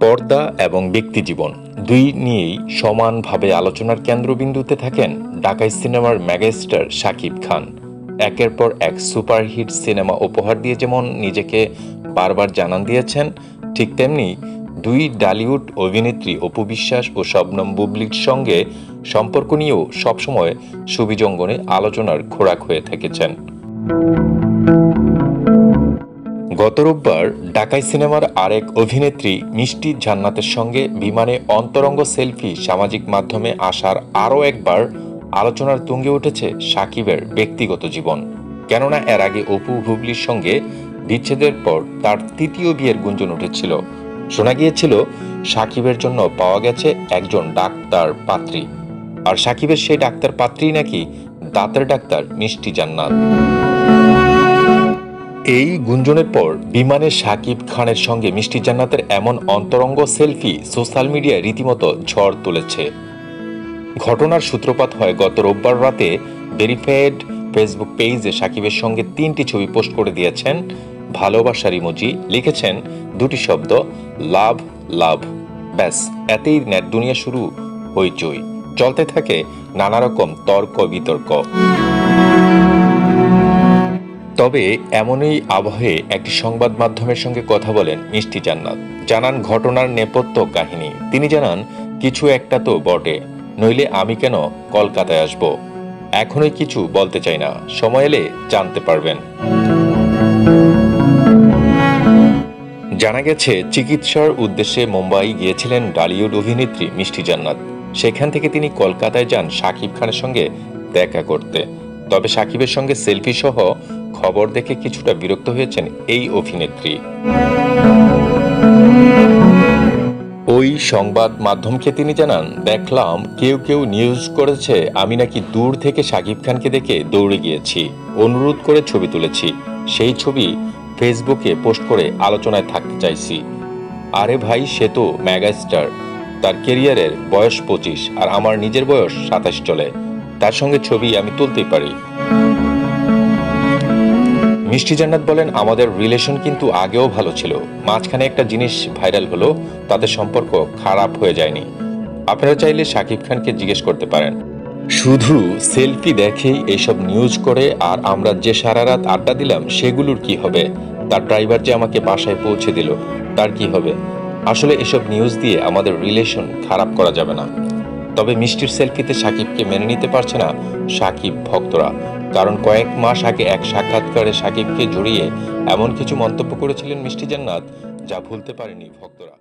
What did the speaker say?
পর্দা এবং ব্যক্তিজীবন দুই নিয়েই সমানভাবে আলোচনার কেন্দ্রবিন্দুতে থাকেন ঢাকাই সিনেমার মেগাস্টার শাকিব খান। একের পর এক সুপারহিট সিনেমা উপহার দিয়ে যেমন নিজেকে বারবার জানান দিয়েছেন, ঠিক তেমনি দুই ডালিউড অভিনেত্রী অপু বিশ্বাস ও শবনম বুবলির সঙ্গে সম্পর্ক নিয়েও সবসময় সুবিজঙ্গনে আলোচনার খোরাক হয়ে থেকেছেন। গত রোববার ঢাকাই সিনেমার আরেক অভিনেত্রী মিষ্টি জান্নাতের সঙ্গে বিমানে অন্তরঙ্গ সেলফি সামাজিক মাধ্যমে আসার আরও একবার আলোচনার তুঙ্গে উঠেছে শাকিবের ব্যক্তিগত জীবন। কেননা এর আগে অপু বুবলির সঙ্গে বিচ্ছেদের পর তার তৃতীয় বিয়ের গুঞ্জন উঠেছিল। শোনা গিয়েছিল শাকিবের জন্য পাওয়া গেছে একজন ডাক্তার পাত্রী, আর শাকিবের সেই ডাক্তার পাত্রী নাকি দাঁতের ডাক্তার মিষ্টি জান্নাত। এই গুঞ্জনের পর বিমানে শাকিব খানের সঙ্গে মিষ্টি জান্নাতের এমন অন্তরঙ্গ সেলফি সোশ্যাল মিডিয়ায় রীতিমতো ঝড় তুলেছে। ঘটনার সূত্রপাত হয় গত রোববার রাতে ভেরিফাইড ফেসবুক পেজে শাকিবের সঙ্গে 3টি ছবি পোস্ট করে দিয়েছেন ভালোবাসার ইমোজি, লিখেছেন দুটি শব্দ লাভ লাভ। ব্যাস, এতেই নেট দুনিয়া শুরু হইচই, চলতে থাকে নানা রকম তর্ক বিতর্ক। তবে এমনই আবহে একটি সংবাদ মাধ্যমের সঙ্গে কথা বলেন মিষ্টি জান্নাত, জানান ঘটনার নেপথ্য কাহিনী। তিনি জানান, কিছু একটা তো বটে, নইলে আমি কেন কলকাতায় আসব। এখনই কিছু বলতে চাই না, সময় এলে জানতে পারবেন। জানা গেছে চিকিৎসার উদ্দেশ্যে মুম্বাই গিয়েছিলেন ডালিউড অভিনেত্রী মিষ্টি জান্নাত। সেখান থেকে তিনি কলকাতায় যান শাকিব খানের সঙ্গে দেখা করতে। তবে শাকিবের সঙ্গে সেলফি সহ খবর দেখে কিছুটা বিরক্ত হয়েছেন এই অভিনেত্রী। ওই সংবাদ মাধ্যমকে তিনি জানান, দেখলাম কেউ কেউ নিউজ করেছে আমি নাকি দূর থেকে শাকিব খানকে দেখে দৌড়ে গিয়েছি, অনুরোধ করে ছবি তুলেছি, সেই ছবি ফেসবুকে পোস্ট করে আলোচনায় থাকতে চাইছি। আরে ভাই, সে তো মেগাস্টার, তার কেরিয়ারের বয়স 25 আর আমার নিজের বয়স 27 চলে, তার সঙ্গে ছবি আমি তুলতেই পারি। মিষ্টি জান্নাত বলেন, আমাদের রিলেশন কিন্তু আগেও ভালো ছিল, মাঝখানে একটা জিনিস ভাইরাল হলো, তাদের সম্পর্ক খারাপ হয়ে যায়নি। আপনারা চাইলে শাকিব খানকে জিজ্ঞেস করতে পারেন। শুধু সেলফি দেখেই এইসব নিউজ করে আর আমরা যে সারা রাত আড্ডা দিলাম সেগুলোর কি হবে? তার ড্রাইভার যে আমাকে বাসায় পৌঁছে দিল, তার কি হবে? আসলে এসব নিউজ দিয়ে আমাদের রিলেশন খারাপ করা যাবে না। তবে মিষ্টির সেলফিতে শাকিবকে মেনে নিতে পারছে না শাকিব ভক্তরা, কারণ কয়েক মাস আগে এক সাক্ষাৎকারে শাকিবকে জড়িয়ে এমন কিছু মন্তব্য করেছিলেন মিষ্টি জান্নাত, যা ভুলতে পারেনি ভক্তরা।